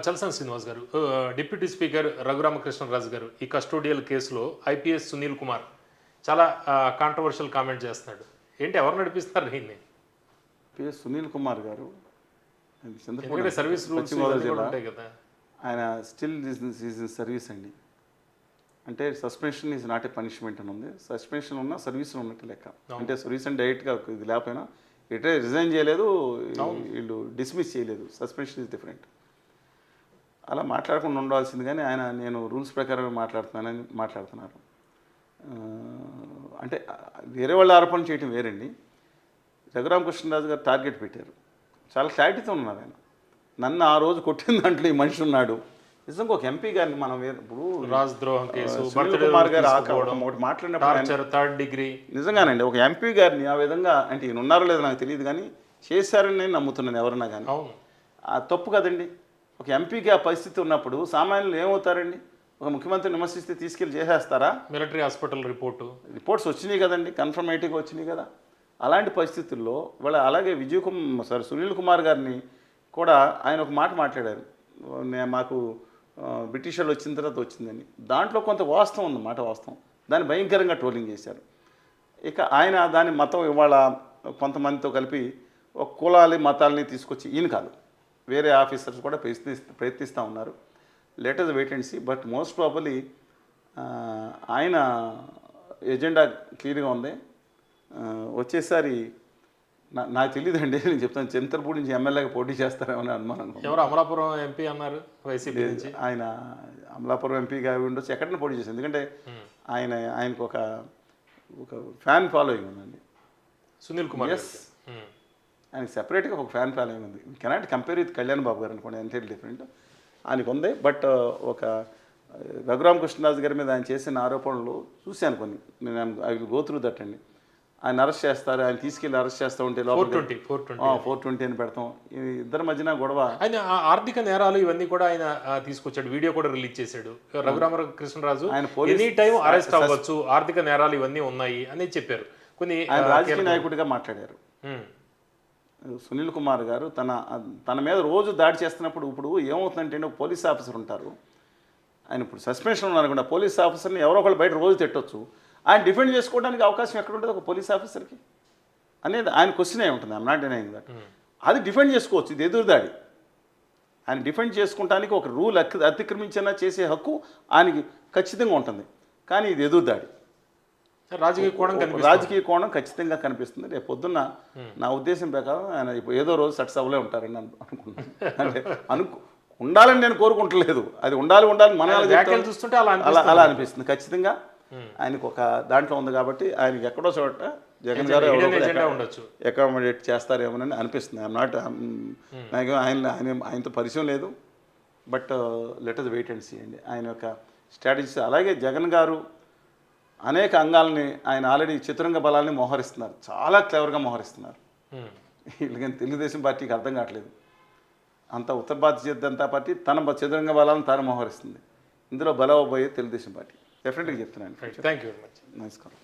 చలసాని శ్రీనివాస్ గారు, deputy speaker Raghuramakrishnaraju గారు ఈ కస్టోడియల్ కేసులో ఐపీఎస్ సునీల్ కుమార్ చాలా కాంట్రవర్షియల్ కామెంట్ చేస్తున్నాడు. ఏంటి, ఎవరు నడిపిస్తారు దీన్ని? పిఎస్ సునీల్ కుమార్ గారు సర్వీస్ రూల్స్ ఉంటాయి కదా, ఆయన స్టిల్ ఈజ్ ఇన్ సర్వీస్ అండి. అంటే suspension is not a punishment అని ఉంది. సస్పెన్షన్ ఉన్నా సర్వీస్లో ఉన్నట్టు లెక్క. అంటే సర్వీస్ అంటే డైరెక్ట్గా ఇది లేకపోయినా రిజైన్ చేయలేదు, వీళ్ళు డిస్మిస్ చేయలేదు. Suspension is different. అలా మాట్లాడకుండా ఉండాల్సింది, కానీ ఆయన నేను రూల్స్ ప్రకారమే మాట్లాడుతున్నానని మాట్లాడుతున్నారు. అంటే వేరే వాళ్ళు ఆరోపణ చేయటం వేరండి. రఘురామకృష్ణరాజు గారు టార్గెట్ పెట్టారు, చాలా క్లారిటీతో ఉన్నారు ఆయన. నన్ను ఆ రోజు కొట్టిన దాంట్లో ఈ మనిషి ఉన్నాడు. నిజంగా ఒక ఎంపీ గారిని మనం ఇప్పుడు రాజద్రోహం కేసు సునీల్ కుమార్ గారు ఒకటి మాట్లాడినప్పుడు థర్డ్ డిగ్రీ నిజంగానండి ఒక ఎంపీ గారిని ఆ విధంగా, అంటే ఈయన ఉన్నారో లేదో నాకు తెలియదు, కానీ చేశారని నేను నమ్ముతున్నాను ఎవరన్నా కానీ. తప్పు కదండి. ఒక ఎంపీకి ఆ పరిస్థితి ఉన్నప్పుడు సామాన్యులు ఏమవుతారండి? ఒక ముఖ్యమంత్రిని విమర్శిస్తే తీసుకెళ్ళి చేసేస్తారా? మిలిటరీ హాస్పిటల్ రిపోర్ట్స్ వచ్చినాయి కదండి, కన్ఫర్మేటివ్గా వచ్చినాయి కదా. అలాంటి పరిస్థితుల్లో వాళ్ళ అలాగే సునీల్ కుమార్ గారిని కూడా ఆయన ఒక మాట మాట్లాడారు, మాకు బ్రిటిష్ వాళ్ళు వచ్చిన తర్వాత వచ్చిందని. దాంట్లో కొంత వాస్తవం ఉంది, మాట వాస్తవం. దాన్ని భయంకరంగా ట్రోలింగ్ చేశారు. ఇక ఆయన దాని మతం ఇవాళ కొంతమందితో కలిపి ఒక కులాలి మతాలని తీసుకొచ్చి, ఈయన కాదు వేరే ఆఫీసర్స్ కూడా ప్రయత్నిస్తూ ఉన్నారు. Let us wait and see. But most probably ఆయన ఎజెండా క్లియర్గా ఉంది. వచ్చేసారి నాకు తెలియదండి, నేను చెప్తాను, చింతలపూడి నుంచి ఎమ్మెల్యేగా పోటీ చేస్తారేమని అనుమానం. ఎవరు అమలాపురం ఎంపీ అన్నారు వైసీపీ నుంచి. ఆయన అమలాపురం ఎంపీగా ఉండొచ్చు, ఎక్కడైనా పోటీ చేస్తారు. ఎందుకంటే ఆయనకు ఒక ఫ్యాన్ ఫాలోయింగ్ ఉందండి సునీల్ కుమార్. ఎస్, ఆయనకి సెపరేట్గా ఒక ఫ్యాన్ ఫాలోయింగ్ ఉంది. Cannot compare with Kalyan Babu గారు అనుకోండి, ఎంటైర్లీ డిఫరెంట్ ఆయనకు ఉంది. బట్ ఒక రఘురామకృష్ణరాజు గారి మీద ఆయన చేసిన ఆరోపణలు చూశాను కొన్ని. నేను I will go through that అండి. ఆయన అరెస్ట్ చేస్తారు, ఆయన తీసుకెళ్ళి అరెస్ట్ చేస్తూ ఉంటే 420 అని పెడతాం. ఇద్దరి మధ్యన గొడవ. ఆయన ఆర్థిక నేరాలు ఇవన్నీ కూడా ఆయన తీసుకొచ్చాడు, వీడియో కూడా రిలీజ్ చేశాడు. రఘురామకృష్ణరాజు ఆయన ఎనీ టైం అరెస్ట్ అవ్వచ్చు, ఆర్థిక నేరాలు ఇవన్నీ ఉన్నాయి అని చెప్పారు. కొన్ని ఆయన రాజకీయ నాయకుడిగా మాట్లాడారు. సునీల్ కుమార్ గారు తన మీద రోజు దాడి చేస్తున్నప్పుడు ఇప్పుడు ఏమవుతుందంటే ఒక పోలీస్ ఆఫీసర్ ఉంటారు, ఆయన ఇప్పుడు సస్పెన్షన్ ఉన్నారనుకుంటా, పోలీస్ ఆఫీసర్ని ఎవరో ఒకళ్ళు బయట రోజు తిట్టొచ్చు. ఆయన డిఫెండ్ చేసుకోవడానికి అవకాశం ఎక్కడ ఉంటుంది ఒక పోలీస్ ఆఫీసర్కి అనేది ఆయన క్వశ్చన్ అయి ఉంటుంది. I'm not denying that. అది డిఫెండ్ చేసుకోవచ్చు, ఇది ఎదురుదాడి. ఆయన డిఫెండ్ చేసుకుంటానికి ఒక రూల్ అతిక్రమించినా చేసే హక్కు ఆయనకి ఖచ్చితంగా ఉంటుంది. కానీ ఇది ఎదురుదాడి, రాజకీయ కోణం ఖచ్చితంగా కనిపిస్తుంది. రేపు పొద్దున్న నా ఉద్దేశం ప్రకారం ఆయన ఇప్పుడు ఏదో రోజు సక్సెస్ అవ్వలే ఉంటారని అనుకుంటున్నాను. అంటే ఉండాలని నేను కోరుకుంటలేదు, అది ఉండాలి మన చూస్తుంటే అలా అనిపిస్తుంది. ఖచ్చితంగా ఆయనకు ఒక దాంట్లో ఉంది కాబట్టి ఆయనకి ఎక్కడో చోట జగన్ గారు అకామిడేట్ చేస్తారేమోనని అనిపిస్తుంది. ఐఎమ్ నాట్ నాకు ఆయనతో పరిచయం లేదు. But let us wait and see అండి ఆయన యొక్క స్ట్రాటజీస్. అలాగే జగన్ గారు అనేక అంగాలని ఆయన ఆల్రెడీ చతురంగ బలాన్ని మోహరిస్తున్నారు, చాలా క్లెవర్గా మోహరిస్తున్నారు. వీళ్ళకి తెలుగుదేశం పార్టీకి అర్థం కావట్లేదు. అంత ఉత్తర భారతీయ జనతా పార్టీ తన చతురంగ బలాలను తాను మోహరిస్తుంది. ఇందులో బలవబోయే తెలుగుదేశం పార్టీ. డెఫినెట్గా చెప్తున్నాను. Thank you very much. నమస్కారం.